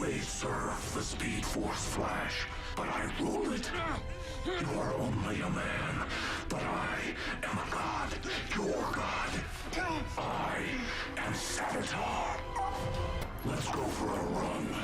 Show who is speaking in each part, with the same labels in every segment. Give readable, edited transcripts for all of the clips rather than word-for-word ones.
Speaker 1: may serve the Speed Force Flash, but I rule it. You are only a man, but I am a god, your god. I am Savitar. Let's go for a run.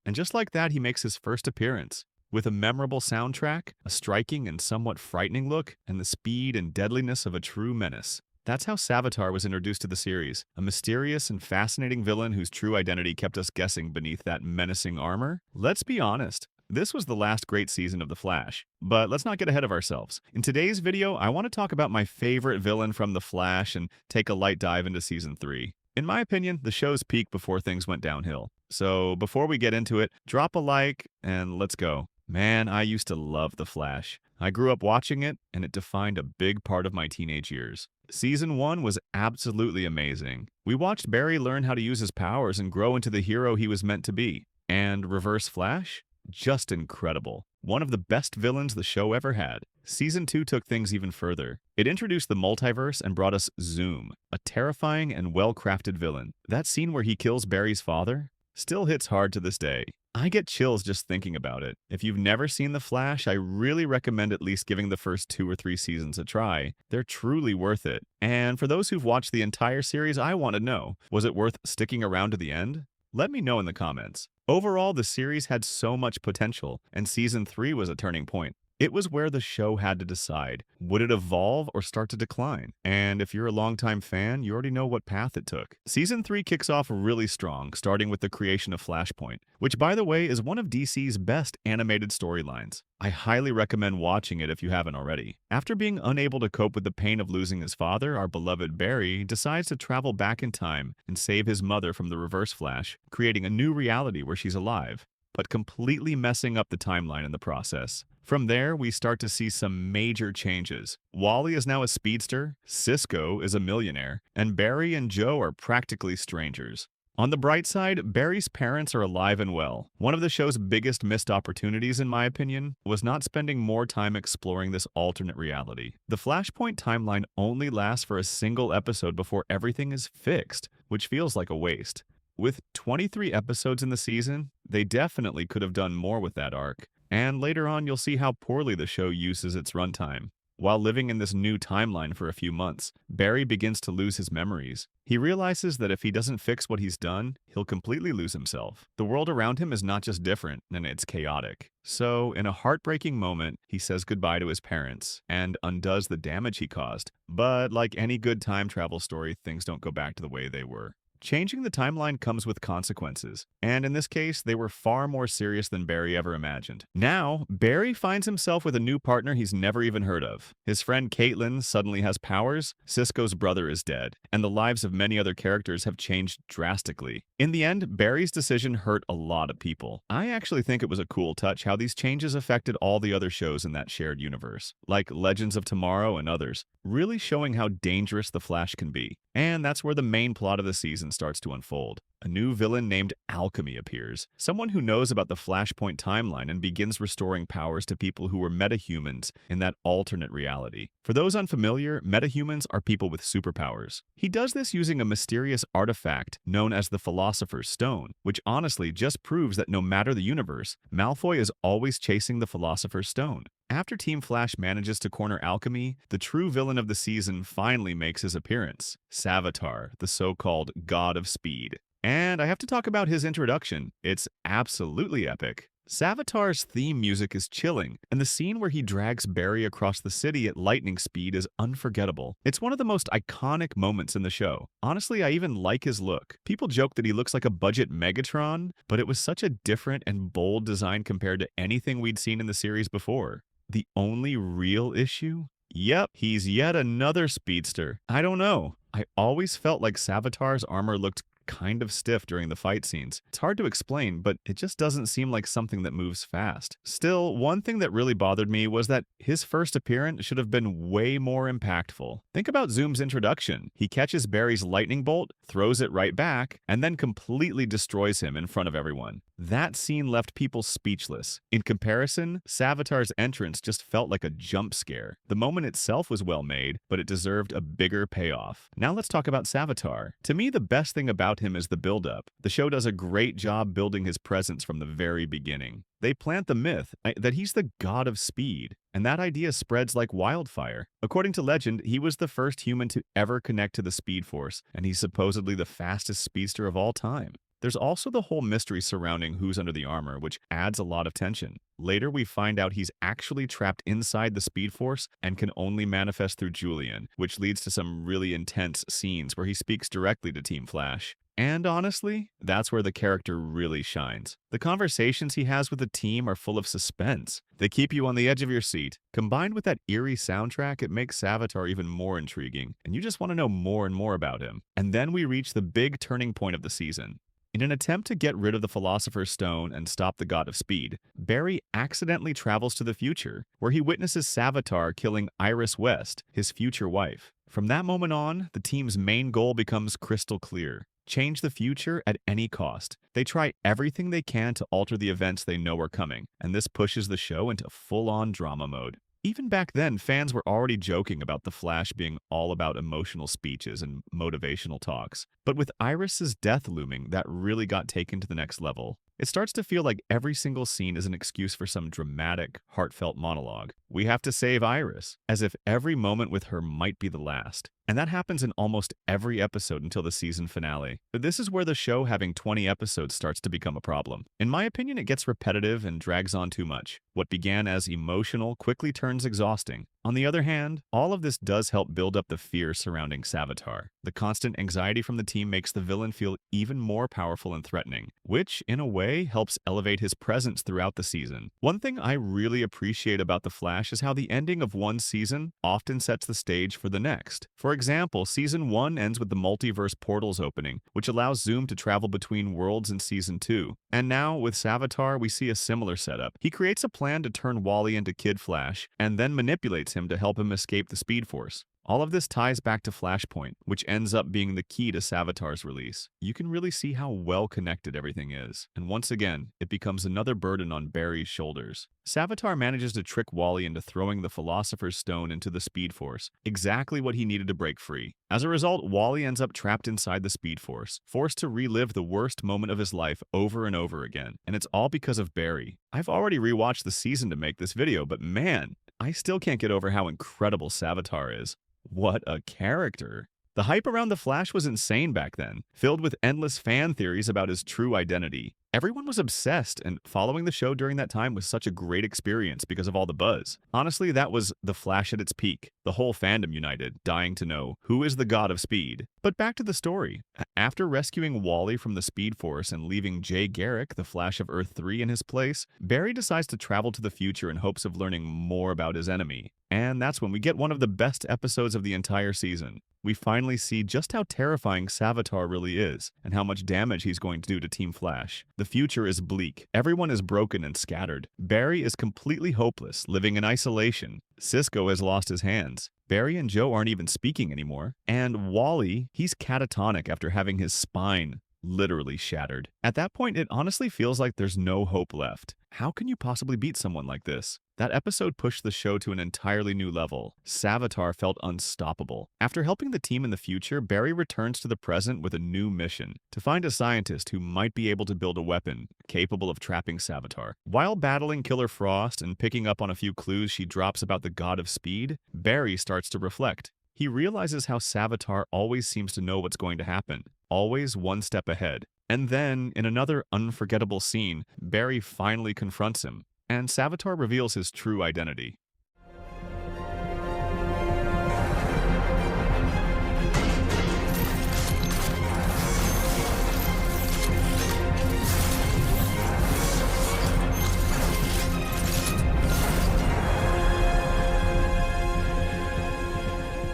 Speaker 2: And just like that, he makes his first appearance. With a memorable soundtrack, a striking and somewhat frightening look, and the speed and deadliness of a true menace. That's how Savitar was introduced to the series, a mysterious and fascinating villain whose true identity kept us guessing beneath that menacing armor. Let's be honest, this was the last great season of The Flash. But let's not get ahead of ourselves. In today's video, I want to talk about my favorite villain from The Flash and take a light dive into Season 3. In my opinion, the show's peaked before things went downhill. So before we get into it, drop a like and let's go. Man, I used to love The Flash. I grew up watching it, and it defined a big part of my teenage years. Season 1 was absolutely amazing. We watched Barry learn how to use his powers and grow into the hero he was meant to be. And Reverse Flash? Just incredible. One of the best villains the show ever had. Season 2 took things even further. It introduced the multiverse and brought us Zoom, a terrifying and well-crafted villain. That scene where he kills Barry's father still hits hard to this day. I get chills just thinking about it. If you've never seen The Flash, I really recommend at least giving the first 2 or 3 seasons a try. They're truly worth it. And for those who've watched the entire series, I want to know, was it worth sticking around to the end? Let me know in the comments. Overall, the series had so much potential, and Season 3 was a turning point. It was where the show had to decide, would it evolve or start to decline? And if you're a longtime fan, you already know what path it took. Season 3 kicks off really strong, starting with the creation of Flashpoint, which by the way is one of DC's best animated storylines. I highly recommend watching it if you haven't already. After being unable to cope with the pain of losing his father, our beloved Barry decides to travel back in time and save his mother from the Reverse Flash, creating a new reality where she's alive, but completely messing up the timeline in the process. From there, we start to see some major changes. Wally is now a speedster, Cisco is a millionaire, and Barry and Joe are practically strangers. On the bright side, Barry's parents are alive and well. One of the show's biggest missed opportunities, in my opinion, was not spending more time exploring this alternate reality. The Flashpoint timeline only lasts for a single episode before everything is fixed, which feels like a waste. With 23 episodes in the season, they definitely could have done more with that arc. And later on, you'll see how poorly the show uses its runtime. While living in this new timeline for a few months, Barry begins to lose his memories. He realizes that if he doesn't fix what he's done, he'll completely lose himself. The world around him is not just different, and it's chaotic. So, in a heartbreaking moment, he says goodbye to his parents and undoes the damage he caused. But like any good time travel story, things don't go back to the way they were. Changing the timeline comes with consequences, and in this case, they were far more serious than Barry ever imagined. Now, Barry finds himself with a new partner he's never even heard of. His friend Caitlin suddenly has powers, Cisco's brother is dead, and the lives of many other characters have changed drastically. In the end, Barry's decision hurt a lot of people. I actually think it was a cool touch how these changes affected all the other shows in that shared universe, like Legends of Tomorrow and others, really showing how dangerous the Flash can be. And that's where the main plot of the season starts to unfold. A new villain named Alchemy appears, someone who knows about the Flashpoint timeline and begins restoring powers to people who were metahumans in that alternate reality. For those unfamiliar, metahumans are people with superpowers. He does this using a mysterious artifact known as the Philosopher's Stone, which honestly just proves that no matter the universe, Malfoy is always chasing the Philosopher's Stone. After Team Flash manages to corner Alchemy, the true villain of the season finally makes his appearance, Savitar, the so-called God of Speed. And I have to talk about his introduction. It's absolutely epic. Savitar's theme music is chilling, and the scene where he drags Barry across the city at lightning speed is unforgettable. It's one of the most iconic moments in the show. Honestly, I even like his look. People joke that he looks like a budget Megatron, but it was such a different and bold design compared to anything we'd seen in the series before. The only real issue? Yep, he's yet another speedster. I don't know. I always felt like Savitar's armor looked kind of stiff during the fight scenes. It's hard to explain, but it just doesn't seem like something that moves fast. Still, one thing that really bothered me was that his first appearance should have been way more impactful. Think about Zoom's introduction. He catches Barry's lightning bolt, throws it right back, and then completely destroys him in front of everyone. That scene left people speechless. In comparison, Savitar's entrance just felt like a jump scare. The moment itself was well made, but it deserved a bigger payoff. Now let's talk about Savitar. To me, the best thing about him is the build-up. The show does a great job building his presence from the very beginning. They plant the myth that he's the god of speed, and that idea spreads like wildfire. According to legend, he was the first human to ever connect to the Speed Force, and he's supposedly the fastest speedster of all time. There's also the whole mystery surrounding who's under the armor, which adds a lot of tension. Later, we find out he's actually trapped inside the Speed Force and can only manifest through Julian, which leads to some really intense scenes where he speaks directly to Team Flash. And honestly, that's where the character really shines. The conversations he has with the team are full of suspense. They keep you on the edge of your seat. Combined with that eerie soundtrack, it makes Savitar even more intriguing, and you just want to know more and more about him. And then we reach the big turning point of the season. In an attempt to get rid of the Philosopher's Stone and stop the God of Speed, Barry accidentally travels to the future, where he witnesses Savitar killing Iris West, his future wife. From that moment on, the team's main goal becomes crystal clear. Change the future at any cost. They try everything they can to alter the events they know are coming, and this pushes the show into full-on drama mode. Even back then, fans were already joking about The Flash being all about emotional speeches and motivational talks. But with Iris's death looming, that really got taken to the next level. It starts to feel like every single scene is an excuse for some dramatic, heartfelt monologue. We have to save Iris, as if every moment with her might be the last. And that happens in almost every episode until the season finale. But this is where the show having 20 episodes starts to become a problem. In my opinion, it gets repetitive and drags on too much. What began as emotional quickly turns exhausting. On the other hand, all of this does help build up the fear surrounding Savitar. The constant anxiety from the team makes the villain feel even more powerful and threatening, which, in a way, helps elevate his presence throughout the season. One thing I really appreciate about The Flash is how the ending of one season often sets the stage for the next. For example, Season 1 ends with the multiverse portals opening, which allows Zoom to travel between worlds in Season 2. And now, with Savitar, we see a similar setup. He creates a plan to turn Wally into Kid Flash, and then manipulates him to help him escape the Speed Force. All of this ties back to Flashpoint, which ends up being the key to Savitar's release. You can really see how well connected everything is, and once again, it becomes another burden on Barry's shoulders. Savitar manages to trick Wally into throwing the Philosopher's Stone into the Speed Force, exactly what he needed to break free. As a result, Wally ends up trapped inside the Speed Force, forced to relive the worst moment of his life over and over again, and it's all because of Barry. I've already rewatched the season to make this video, but man, I still can't get over how incredible Savitar is. What a character. The hype around The Flash was insane back then, filled with endless fan theories about his true identity. Everyone was obsessed, and following the show during that time was such a great experience because of all the buzz. Honestly, that was The Flash at its peak. The whole fandom united, dying to know who is the god of speed. But back to the story. After rescuing Wally from the Speed Force and leaving Jay Garrick, the Flash of Earth 3, in his place, Barry decides to travel to the future in hopes of learning more about his enemy. And that's when we get one of the best episodes of the entire season. We finally see just how terrifying Savitar really is, and how much damage he's going to do to Team Flash. The future is bleak. Everyone is broken and scattered. Barry is completely hopeless, living in isolation. Cisco has lost his hands. Barry and Joe aren't even speaking anymore. And Wally, he's catatonic after having his spine literally shattered. At that point, it honestly feels like there's no hope left. How can you possibly beat someone like this? That episode pushed the show to an entirely new level. Savitar felt unstoppable. After helping the team in the future, Barry returns to the present with a new mission: to find a scientist who might be able to build a weapon capable of trapping Savitar. While battling Killer Frost and picking up on a few clues she drops about the God of Speed, Barry starts to reflect. He realizes how Savitar always seems to know what's going to happen, always one step ahead. And then, in another unforgettable scene, Barry finally confronts him, and Savitar reveals his true identity.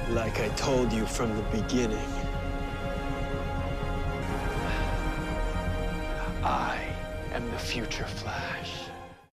Speaker 3: Like I told you from the beginning, I am the future Flash.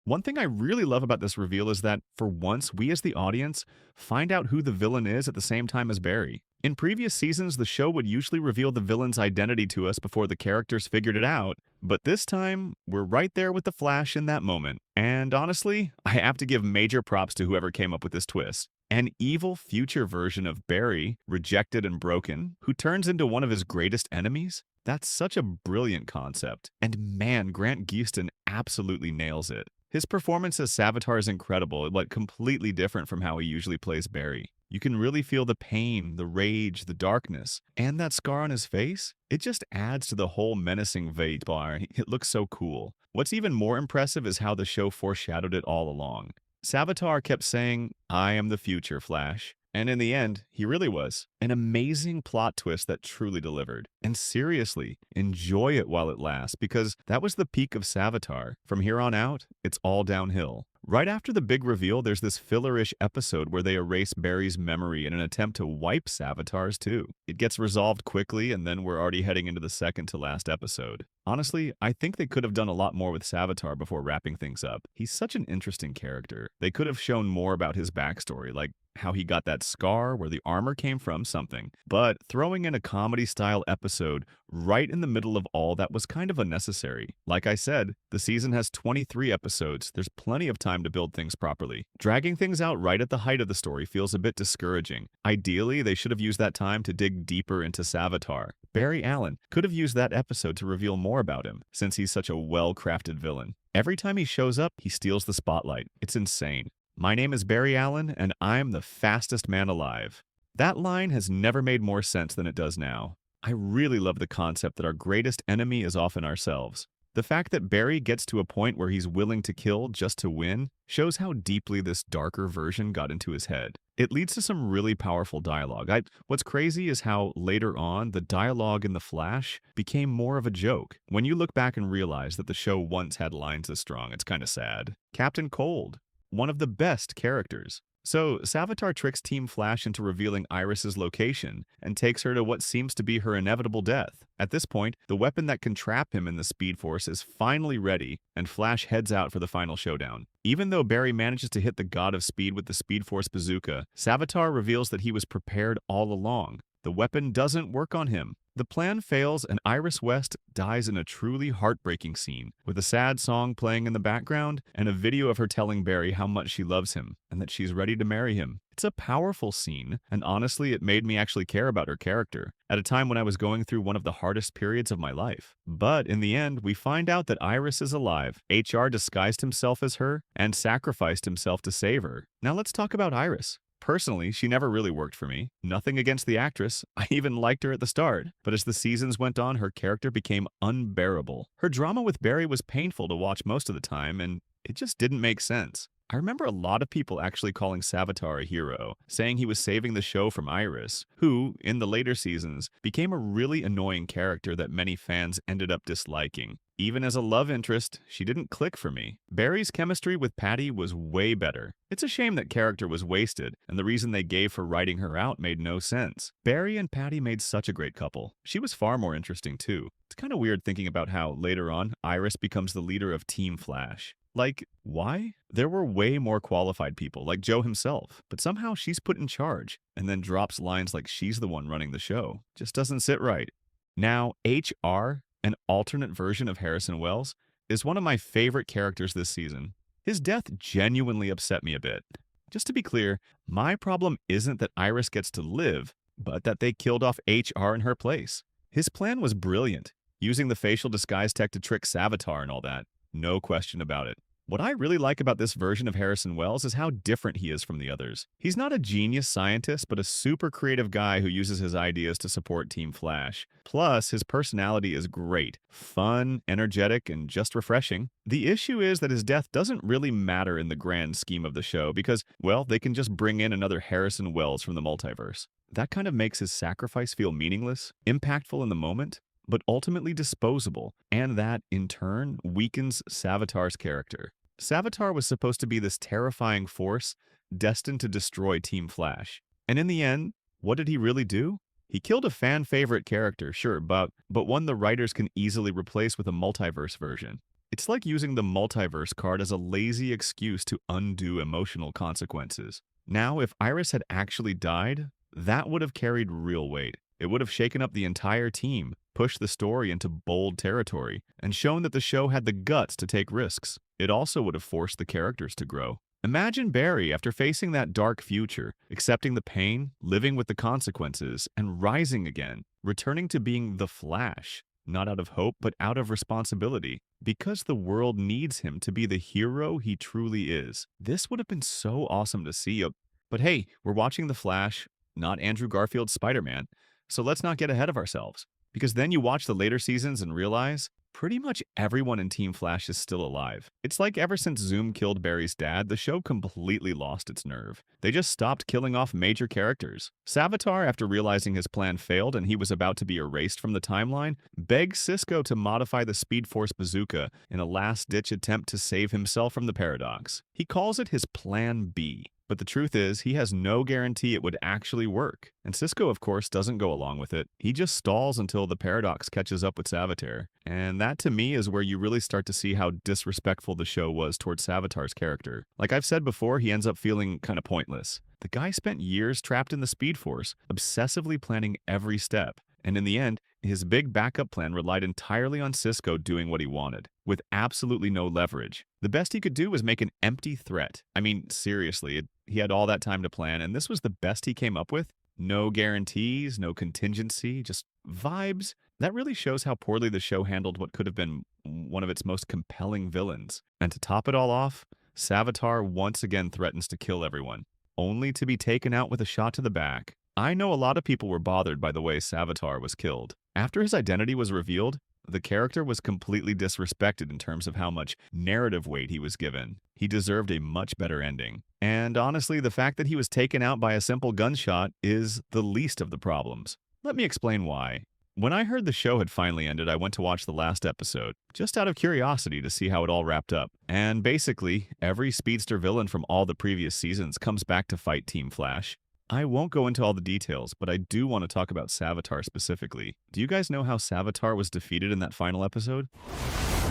Speaker 2: One thing I really love about this reveal is that, for once, we as the audience find out who the villain is at the same time as Barry. In previous seasons, the show would usually reveal the villain's identity to us before the characters figured it out, but this time, we're right there with the Flash in that moment. And honestly, I have to give major props to whoever came up with this twist. An evil future version of Barry, rejected and broken, who turns into one of his greatest enemies? That's such a brilliant concept. And man, Grant Gustin absolutely nails it. His performance as Savitar is incredible, but completely different from how he usually plays Barry. You can really feel the pain, the rage, the darkness, and that scar on his face. It just adds to the whole menacing Savitar. It looks so cool. What's even more impressive is how the show foreshadowed it all along. Savitar kept saying, "I am the future, Flash." And in the end, he really was. An amazing plot twist that truly delivered. And seriously, enjoy it while it lasts, because that was the peak of Savitar. From here on out, it's all downhill. Right after the big reveal, there's this filler-ish episode where they erase Barry's memory in an attempt to wipe Savitar's too. It gets resolved quickly, and then we're already heading into the second to last episode. Honestly, I think they could have done a lot more with Savitar before wrapping things up. He's such an interesting character. They could have shown more about his backstory, like how he got that scar, where the armor came from, something. But throwing in a comedy-style episode right in the middle of all that was kind of unnecessary. Like I said, the season has 23 episodes. There's plenty of time to build things properly. Dragging things out right at the height of the story feels a bit discouraging. Ideally, they should have used that time to dig deeper into Savitar. Barry Allen could have used that episode to reveal more about him, since he's such a well-crafted villain. Every time he shows up, he steals the spotlight. It's insane. "My name is Barry Allen, and I'm the fastest man alive." That line has never made more sense than it does now. I really love the concept that our greatest enemy is often ourselves. The fact that Barry gets to a point where he's willing to kill just to win shows how deeply this darker version got into his head. It leads to some really powerful dialogue. What's crazy is how later on, the dialogue in The Flash became more of a joke. When you look back and realize that the show once had lines this strong, it's kind of sad. Captain Cold, one of the best characters. So, Savitar tricks Team Flash into revealing Iris's location and takes her to what seems to be her inevitable death. At this point, the weapon that can trap him in the Speed Force is finally ready, and Flash heads out for the final showdown. Even though Barry manages to hit the God of Speed with the Speed Force bazooka, Savitar reveals that he was prepared all along. The weapon doesn't work on him. The plan fails, and Iris West dies in a truly heartbreaking scene, with a sad song playing in the background and a video of her telling Barry how much she loves him and that she's ready to marry him. It's a powerful scene, and honestly, it made me actually care about her character, at a time when I was going through one of the hardest periods of my life. But in the end, we find out that Iris is alive. HR disguised himself as her and sacrificed himself to save her. Now let's talk about Iris. Personally, she never really worked for me. Nothing against the actress. I even liked her at the start. But as the seasons went on, her character became unbearable. Her drama with Barry was painful to watch most of the time, and it just didn't make sense. I remember a lot of people actually calling Savitar a hero, saying he was saving the show from Iris, who, in the later seasons, became a really annoying character that many fans ended up disliking. Even as a love interest, she didn't click for me. Barry's chemistry with Patty was way better. It's a shame that character was wasted, and the reason they gave for writing her out made no sense. Barry and Patty made such a great couple. She was far more interesting too. It's kind of weird thinking about how, later on, Iris becomes the leader of Team Flash. Like, why? There were way more qualified people, like Joe himself, but somehow she's put in charge, and then drops lines like she's the one running the show. Just doesn't sit right. Now, HR, an alternate version of Harrison Wells, is one of my favorite characters this season. His death genuinely upset me a bit. Just to be clear, my problem isn't that Iris gets to live, but that they killed off HR in her place. His plan was brilliant, using the facial disguise tech to trick Savitar and all that. No question about it. What I really like about this version of Harrison Wells is how different he is from the others. He's not a genius scientist, but a super creative guy who uses his ideas to support Team Flash. Plus, his personality is great. Fun, energetic, and just refreshing. The issue is that his death doesn't really matter in the grand scheme of the show because, well, they can just bring in another Harrison Wells from the multiverse. That kind of makes his sacrifice feel meaningless, impactful in the moment, but ultimately disposable, and that, in turn, weakens Savitar's character. Savitar was supposed to be this terrifying force destined to destroy Team Flash. And in the end, what did he really do? He killed a fan-favorite character, sure, but one the writers can easily replace with a multiverse version. It's like using the multiverse card as a lazy excuse to undo emotional consequences. Now, if Iris had actually died, that would have carried real weight. It would have shaken up the entire team, pushed the story into bold territory, and shown that the show had the guts to take risks. It also would have forced the characters to grow. Imagine Barry, after facing that dark future, accepting the pain, living with the consequences, and rising again, returning to being the Flash, not out of hope, but out of responsibility, because the world needs him to be the hero he truly is. This would have been so awesome to see. But hey, we're watching The Flash, not Andrew Garfield's Spider-Man, so let's not get ahead of ourselves. Because then you watch the later seasons and realize pretty much everyone in Team Flash is still alive. It's like ever since Zoom killed Barry's dad, the show completely lost its nerve. They just stopped killing off major characters. Savitar, after realizing his plan failed and he was about to be erased from the timeline, begs Cisco to modify the Speed Force bazooka in a last-ditch attempt to save himself from the paradox. He calls it his Plan B. But the truth is, he has no guarantee it would actually work. And Cisco, of course, doesn't go along with it. He just stalls until the paradox catches up with Savitar. And that, to me, is where you really start to see how disrespectful the show was towards Savitar's character. Like I've said before, he ends up feeling kind of pointless. The guy spent years trapped in the Speed Force, obsessively planning every step. And in the end, his big backup plan relied entirely on Cisco doing what he wanted, with absolutely no leverage. The best he could do was make an empty threat. I mean, seriously, he had all that time to plan, and this was the best he came up with? No guarantees, no contingency, just vibes. That really shows how poorly the show handled what could have been one of its most compelling villains. And to top it all off, Savitar once again threatens to kill everyone, only to be taken out with a shot to the back. I know a lot of people were bothered by the way Savitar was killed. After his identity was revealed, the character was completely disrespected in terms of how much narrative weight he was given. He deserved a much better ending. And honestly, the fact that he was taken out by a simple gunshot is the least of the problems. Let me explain why. When I heard the show had finally ended, I went to watch the last episode, just out of curiosity to see how it all wrapped up. And basically, every speedster villain from all the previous seasons comes back to fight Team Flash. I won't go into all the details, but I do want to talk about Savitar specifically. Do you guys know how Savitar was defeated in that final episode?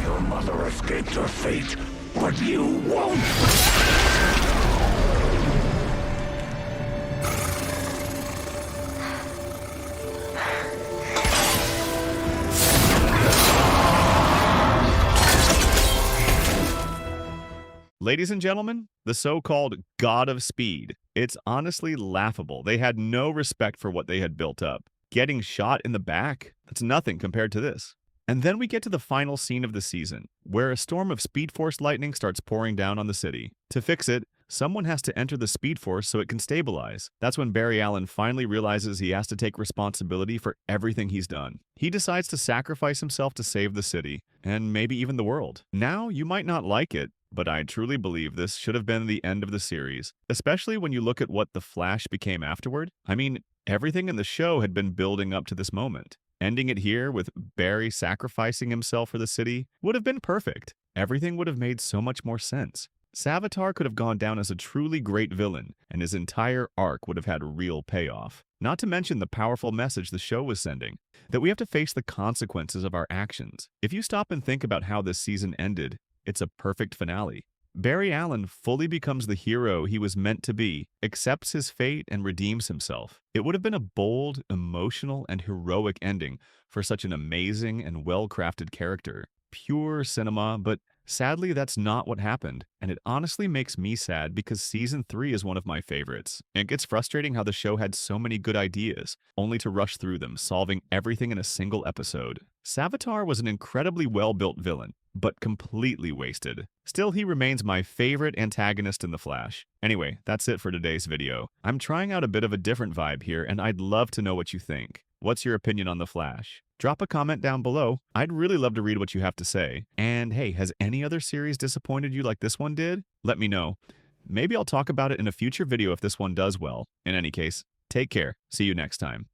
Speaker 1: Your mother escaped her fate, but you won't!
Speaker 2: Ladies and gentlemen, the so-called God of Speed. It's honestly laughable. They had no respect for what they had built up. Getting shot in the back? That's nothing compared to this. And then we get to the final scene of the season, where a storm of Speed Force lightning starts pouring down on the city. To fix it, someone has to enter the Speed Force so it can stabilize. That's when Barry Allen finally realizes he has to take responsibility for everything he's done. He decides to sacrifice himself to save the city, and maybe even the world. Now, you might not like it, but I truly believe this should have been the end of the series, especially when you look at what The Flash became afterward. I mean, everything in the show had been building up to this moment. Ending it here with Barry sacrificing himself for the city would have been perfect. Everything would have made so much more sense. Savitar could have gone down as a truly great villain, and his entire arc would have had real payoff. Not to mention the powerful message the show was sending, that we have to face the consequences of our actions. If you stop and think about how this season ended, it's a perfect finale. Barry Allen fully becomes the hero he was meant to be, accepts his fate, and redeems himself. It would have been a bold, emotional, and heroic ending for such an amazing and well-crafted character. Pure cinema, but sadly that's not what happened, and it honestly makes me sad because Season 3 is one of my favorites. It gets frustrating how the show had so many good ideas, only to rush through them, solving everything in a single episode. Savitar was an incredibly well-built villain, but completely wasted. Still, he remains my favorite antagonist in The Flash. Anyway, that's it for today's video. I'm trying out a bit of a different vibe here, and I'd love to know what you think. What's your opinion on The Flash? Drop a comment down below. I'd really love to read what you have to say. And hey, has any other series disappointed you like this one did? Let me know. Maybe I'll talk about it in a future video if this one does well. In any case, take care. See you next time.